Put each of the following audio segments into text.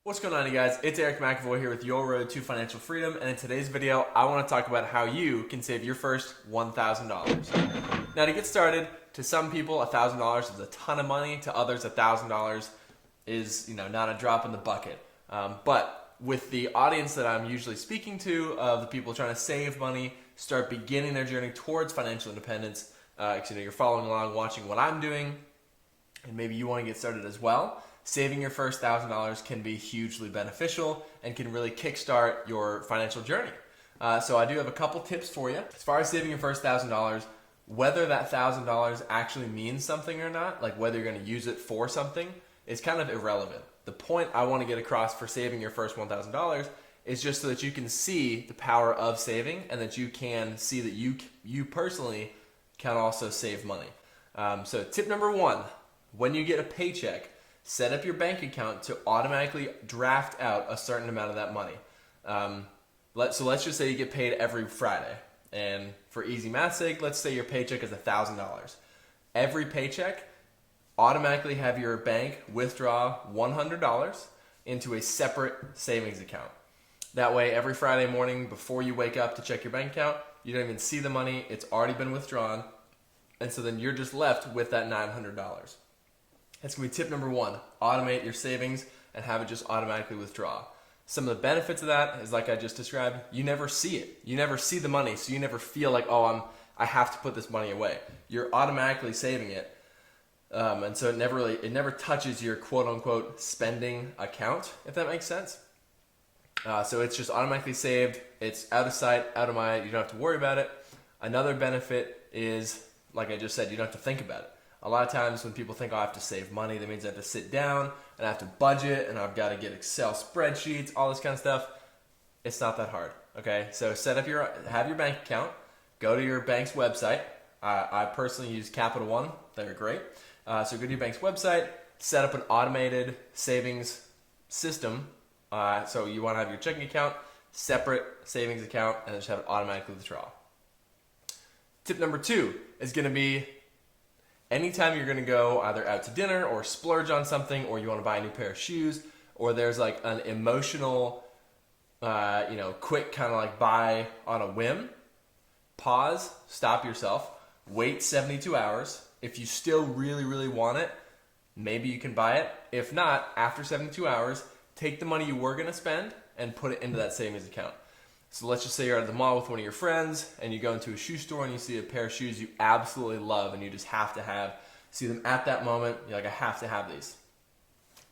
What's going on, you guys? It's Eric McAvoy here with Your Road to Financial Freedom, and in today's video, I want to talk about how you can save your first $1,000. Now, to get started, to some people, $1,000 is a ton of money. To others, $1,000 is, not a drop in the bucket. But with the audience that I'm usually speaking to, of the people trying to save money, start beginning their journey towards financial independence, you're following along, watching what I'm doing, and maybe you want to get started as well. Saving your first $1,000 can be hugely beneficial and can really kickstart your financial journey. So I do have a couple tips for you. As far as saving your first $1,000, whether that $1,000 actually means something or not, like whether you're going to use it for something, is kind of irrelevant. The point I want to get across for saving your first $1,000 is just so that you can see the power of saving and that you can see that you personally can also save money. So tip number one, when you get a paycheck, set up your bank account to automatically draft out a certain amount of that money. So let's just say you get paid every Friday. And for easy math's sake, let's say your paycheck is $1,000. Every paycheck, automatically have your bank withdraw $100 into a separate savings account. That way, every Friday morning before you wake up to check your bank account, you don't even see the money. It's already been withdrawn. And so then you're just left with that $900. That's going to be tip number one. Automate your savings and have it just automatically withdraw. Some of the benefits of that is, like I just described, you never see it. You never see the money, so you never feel like, I have to put this money away. You're automatically saving it. And so it never touches your quote unquote spending account, if that makes sense. So it's just automatically saved. It's out of sight, out of mind. You don't have to worry about it. Another benefit is, like I just said, you don't have to think about it. A lot of times when people think, I have to save money, that means I have to sit down and I have to budget and I've got to get Excel spreadsheets, all this kind of stuff. It's not that hard, okay? So have your bank account, go to your bank's website. I personally use Capital One. They're great. So go to your bank's website, set up an automated savings system. So you want to have your checking account, separate savings account, and just have it automatically withdraw. Tip number two is going to be, anytime you're going to go either out to dinner or splurge on something, or you want to buy a new pair of shoes, or there's like an emotional, quick kind of like buy on a whim, pause, stop yourself, wait 72 hours. If you still really, really want it, maybe you can buy it. If not, after 72 hours, take the money you were going to spend and put it into that savings account. So let's just say you're at the mall with one of your friends and you go into a shoe store and you see a pair of shoes you absolutely love and you just have to see them at that moment. You're like, I have to have these.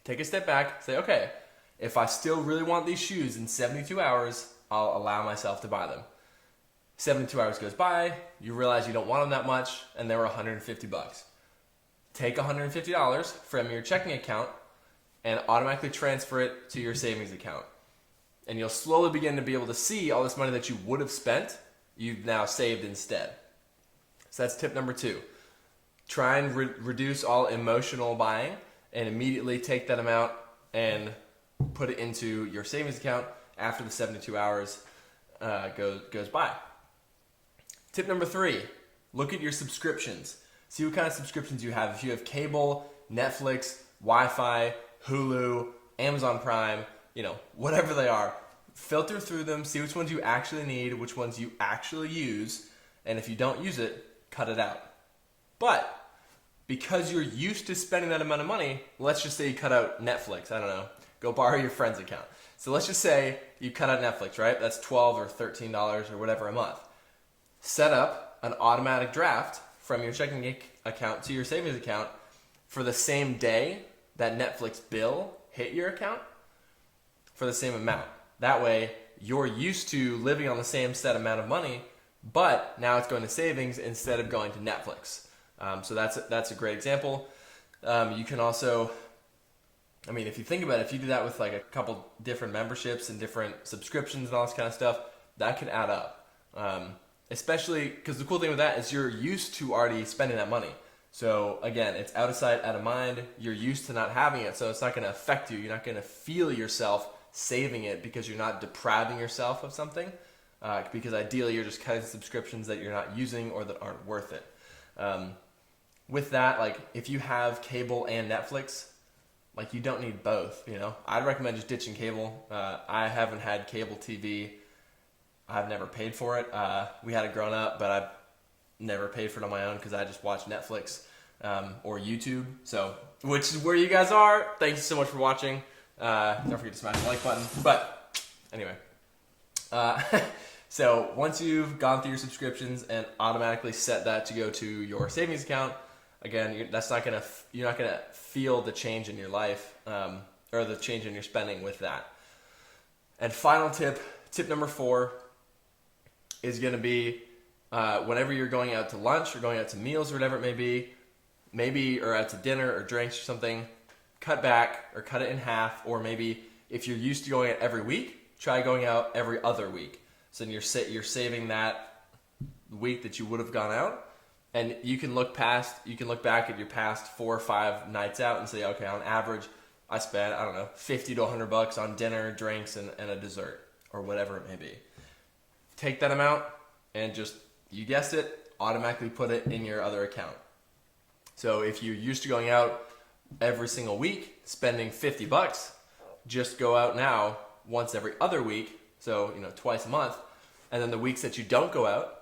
Take a step back, say, okay, if I still really want these shoes in 72 hours, I'll allow myself to buy them. 72 hours goes by, you realize you don't want them that much, and they were $150. Take $150 from your checking account and automatically transfer it to your savings account. And you'll slowly begin to be able to see all this money that you would have spent, you've now saved instead. So that's tip number two. Try and reduce all emotional buying and immediately take that amount and put it into your savings account after the 72 hours goes by. Tip number three, look at your subscriptions. See what kind of subscriptions you have. If you have cable, Netflix, Wi-Fi, Hulu, Amazon Prime, whatever they are, filter through them, see which ones you actually need, which ones you actually use, and if you don't use it, cut it out. But because you're used to spending that amount of money, let's just say you cut out Netflix, I don't know, go borrow your friend's account. So let's just say you cut out Netflix, right? That's $12 or $13 or whatever a month. Set up an automatic draft from your checking account to your savings account for the same day that Netflix bill hit your account, for the same amount. That way, you're used to living on the same set amount of money, but now it's going to savings instead of going to Netflix. So that's a great example. You can also, if you think about it, if you do that with like a couple different memberships and different subscriptions and all this kind of stuff, that could add up. Especially because the cool thing with that is you're used to already spending that money. So again, it's out of sight, out of mind. You're used to not having it, so it's not going to affect you. You're not going to feel yourself saving it because you're not depriving yourself of something. Because ideally, you're just cutting subscriptions that you're not using or that aren't worth it. With that, like if you have cable and Netflix, like you don't need both, you know. I'd recommend just ditching cable. I haven't had cable TV. I've never paid for it. We had it growing up, but I've never paid for it on my own because I just watch Netflix or YouTube. So, which is where you guys are. Thank you so much for watching. Don't forget to smash the like button. But anyway, so once you've gone through your subscriptions and automatically set that to go to your savings account, again, you're not gonna feel the change in your life or the change in your spending with that. And final tip number 4 is gonna be whenever you're going out to lunch or going out to meals or whatever it may be, maybe or out to dinner or drinks or something, cut back or cut it in half. Or maybe if you're used to going out every week, try going out every other week. So then you're saving that week that you would have gone out. And you can look back at your past 4 or 5 nights out and say, okay, on average, I spent, I don't know, $50 to $100 on dinner, drinks, and a dessert, or whatever it may be. Take that amount and just, you guessed it, automatically put it in your other account. So if you're used to going out every single week, spending $50, just go out now once every other week, so twice a month, and then the weeks that you don't go out,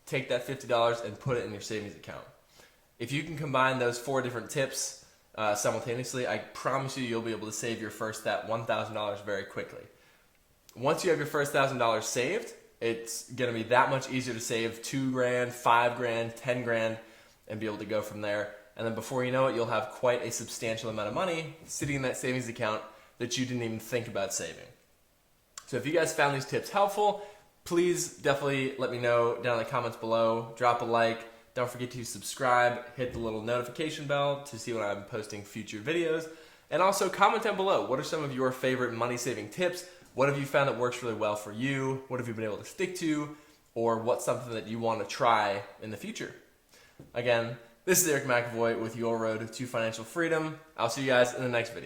take that $50 and put it in your savings account. If you can combine those 4 different tips simultaneously, I promise you'll be able to save your first that $1,000 very quickly. Once you have your first $1,000 saved, it's going to be that much easier to save $2,000, $5,000, $10,000, and be able to go from there. And then before you know it, you'll have quite a substantial amount of money sitting in that savings account that you didn't even think about saving. So if you guys found these tips helpful, please definitely let me know down in the comments below. Drop a like. Don't forget to subscribe. Hit the little notification bell to see when I'm posting future videos. And also comment down below. What are some of your favorite money-saving tips? What have you found that works really well for you? What have you been able to stick to? Or what's something that you want to try in the future? Again, this is Eric McAvoy with Your Road to Financial Freedom. I'll see you guys in the next video.